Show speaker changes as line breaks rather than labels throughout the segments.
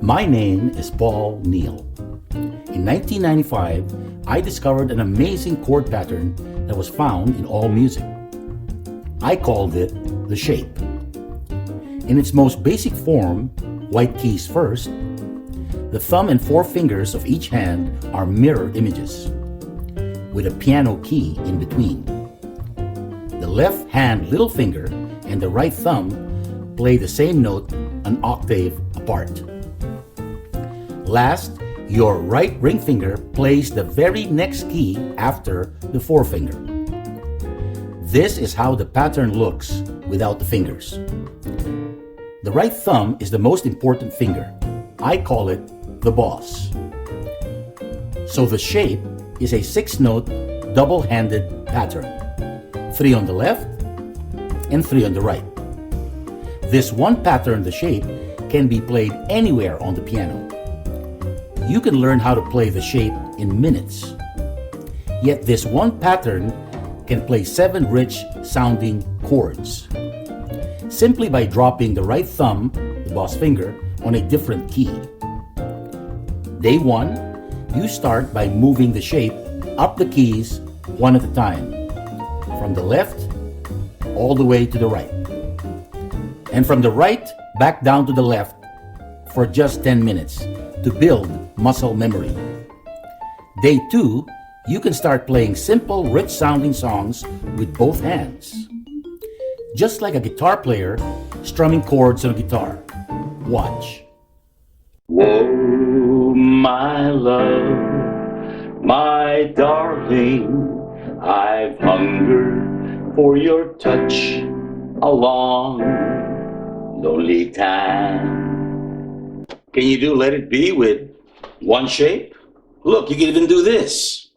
My name is Paul Neal. In 1995, I discovered an amazing chord pattern that was found in all music. I called it the shape. In its most basic form, white keys first, the thumb and four fingers of each hand are mirror images, with a piano key in between. The left hand little finger and the right thumb play the same note an octave apart. Last, your right ring finger plays the very next key after the forefinger. This is how the pattern looks without the fingers. The right thumb is the most important finger. I call it the boss. So the shape is a 6-note double-handed pattern. 3 on the left and 3 on the right. This one pattern, the shape, can be played anywhere on the piano. You can learn how to play the shape in minutes. Yet this one pattern can play 7 rich sounding chords, simply by dropping the right thumb, the boss finger, on a different key. Day 1, you start by moving the shape up the keys one at a time, from the left all the way to the right, and from the right back down to the left for just 10 minutes to build muscle memory. Day 2, you can start playing simple, rich sounding songs with both hands. Just like a guitar player strumming chords on a guitar. Watch.
Whoa, my love, my darling, I've hungered for your touch a long, lonely time. Can you do Let It Be with one shape? Look, you can even do this.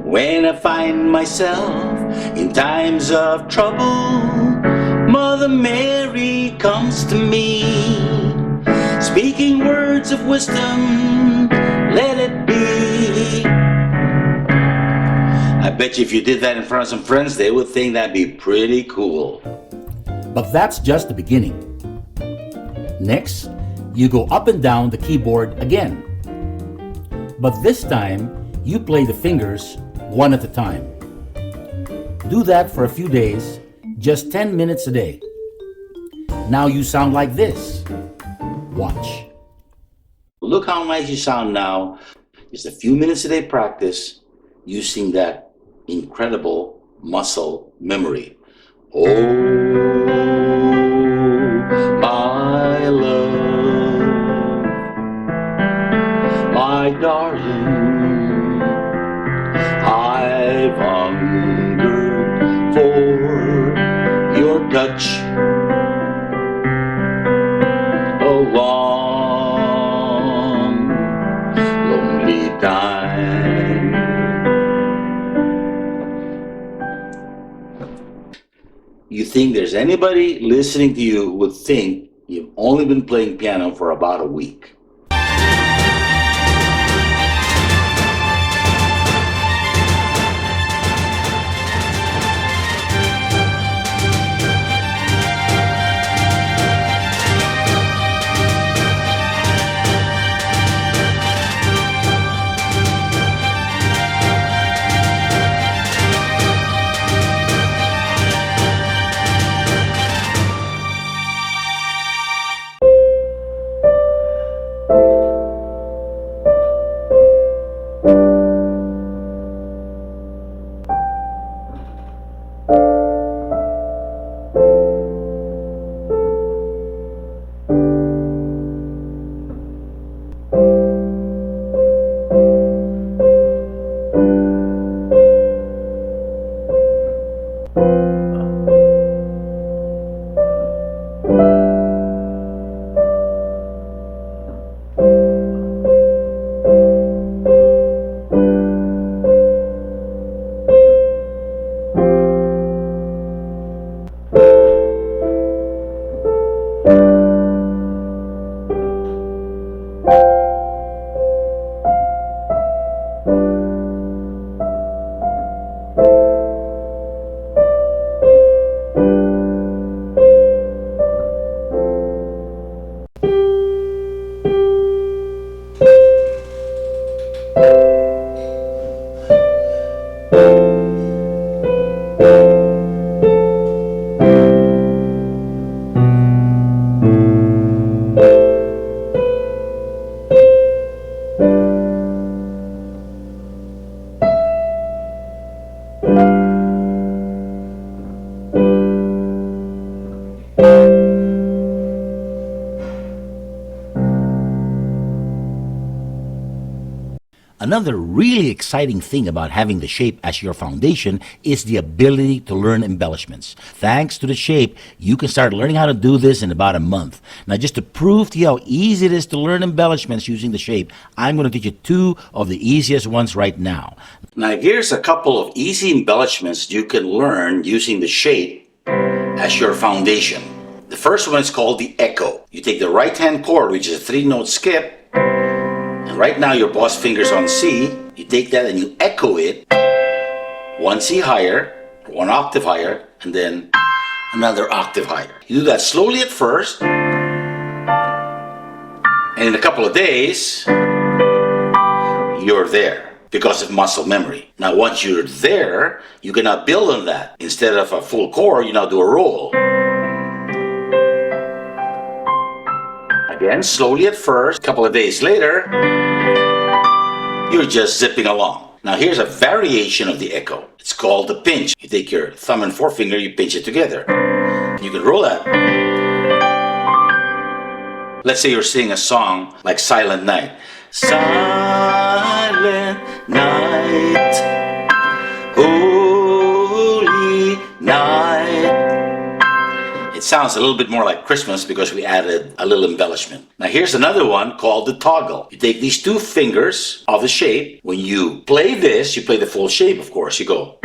When I find myself in times of trouble, Mother Mary comes to me, speaking words of wisdom, let it be. I bet you if you did that in front of some friends, they would think that'd be pretty cool.
But that's just the beginning. Next, you go up and down the keyboard again. But this time, you play the fingers one at a time. Do that for a few days, just 10 minutes a day. Now you sound like this. Watch.
Look how nice you sound now. Just a few minutes a day practice using that incredible muscle memory. Oh, my love, my darling, I've hungered for your touch a long, lonely time. You think there's anybody listening to you who would think you've only been playing piano for about a week?
Another really exciting thing about having the shape as your foundation is the ability to learn embellishments. Thanks to the shape, you can start learning how to do this in about a month. Now, just to prove to you how easy it is to learn embellishments using the shape, I'm going to teach you two of the easiest ones right now. Now, here's a couple of easy embellishments you can learn using the shape as your foundation. The first one is called the echo. You take the right-hand chord, which is a 3-note skip, and right now your boss finger's on C. You take that and you echo it 1 C higher, 1 octave higher, and then another octave higher. You do that slowly at first, and in a couple of days, you're there because of muscle memory. Now, once you're there, you can now build on that. Instead of a full chord, you now do a roll. Again, slowly at first. A couple of days later, you're just zipping along. Now here's a variation of the echo. It's called the pinch. You take your thumb and forefinger, you pinch it together. You can roll that. Let's say you're singing a song like Silent Night. Silent night, holy night. It sounds a little bit more like Christmas because we added a little embellishment. Now here's another one called the toggle. You take these 2 fingers of the shape. When you play this, you play the full shape, of course. You go.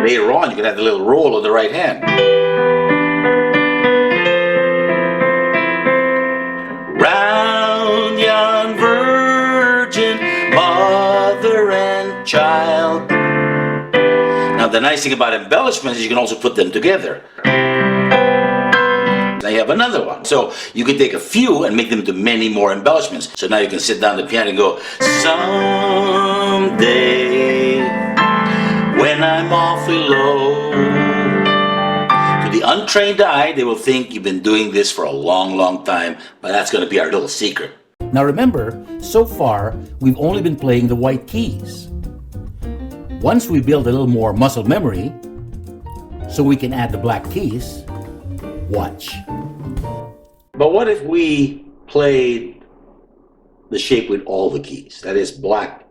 Later on, you can have the little roll of the right hand. Round yon virgin, mother and child. Now the nice thing about embellishments is you can also put them together. Now you have another one. So you can take a few and make them into many more embellishments. So now you can sit down at the piano and go, someday when I'm awfully low. To the untrained eye, they will think you've been doing this for a long, long time, but that's going to be our little secret. Now remember, so far, we've only been playing the white keys. Once we build a little more muscle memory, so we can add the black keys, watch. But what if we played the shape with all the keys? That is black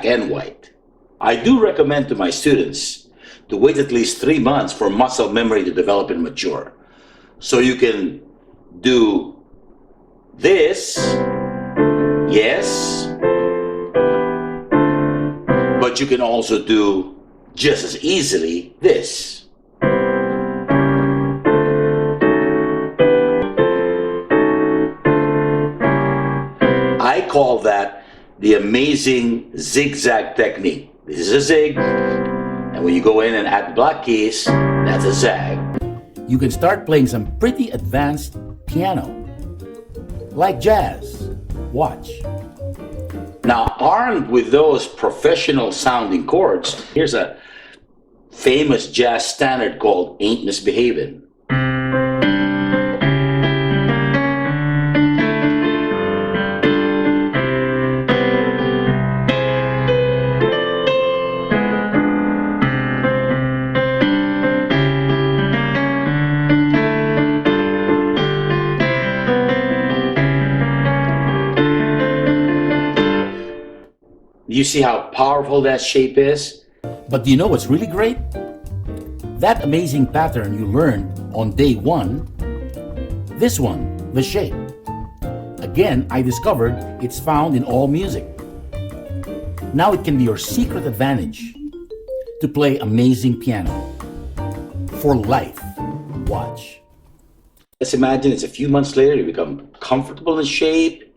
and white. I do recommend to my students to wait at least 3 months for muscle memory to develop and mature. So you can do this, yes, but you can also do just as easily this. I call that the amazing zigzag technique. This is a zig, and when you go in and add the black keys, that's a zag. You can start playing some pretty advanced piano, like jazz. Watch. Now, armed with those professional sounding chords, here's a famous jazz standard called Ain't Misbehavin'. You see how powerful that shape is? But do you know what's really great? That amazing pattern you learned on day 1, this one, the shape. Again, I discovered it's found in all music. Now it can be your secret advantage to play amazing piano for life. Watch. Let's imagine it's a few months later, you become comfortable in shape,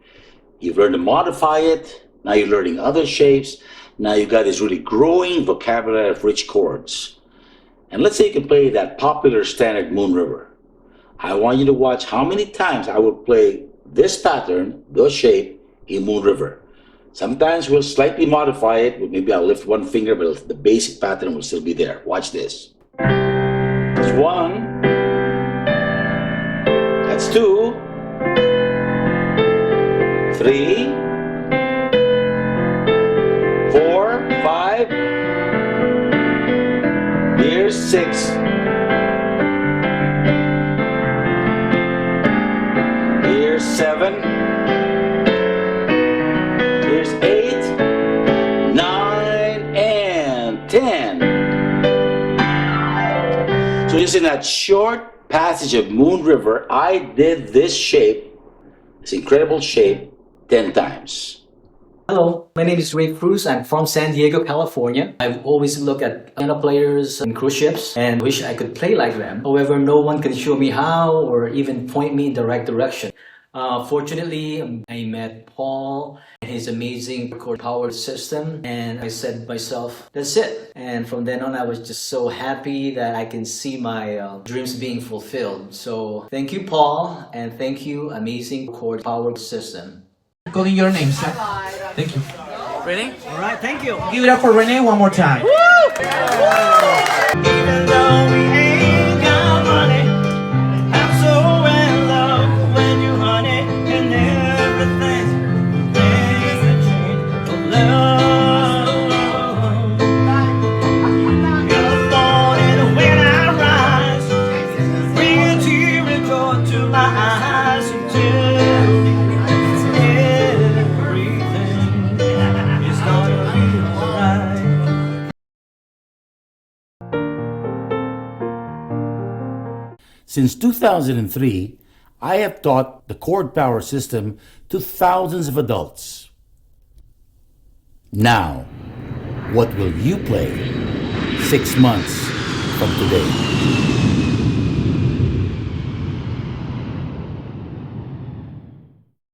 you've learned to modify it. Now you're learning other shapes. Now you've got this really growing vocabulary of rich chords. And let's say you can play that popular standard Moon River. I want you to watch how many times I will play this pattern, the shape, in Moon River. Sometimes we'll slightly modify it. Maybe I'll lift one finger, but the basic pattern will still be there. Watch this. That's 1. That's 2. 3. 4, 5, here's 6, here's 7,
10. So just in that short passage of Moon River, I did this shape, this incredible shape, 10 times.
Hello, my name is Ray Cruz. I'm from San Diego, California. I've always looked at piano players in cruise ships and wish I could play like them. However, no one can show me how or even point me in the right direction. Fortunately, I met Paul and his amazing chord power system, and I said to myself, that's it. And from then on, I was just so happy that I can see my dreams being fulfilled. So thank you, Paul, and thank you, amazing chord power system.
Calling your name, sir. Thank you.
Ready?
All right, thank you. Give it up for Renee one more time. Woo! Even though we ain't got money, I'm so in love when you honey and everything. There's a chain of love. You're the morning when I rise, bring a tear of joy to my eyes and tell me everything is gonna be alright.
Since 2003, I have taught the chord power system to thousands of adults. Now, what will you play 6 months from today?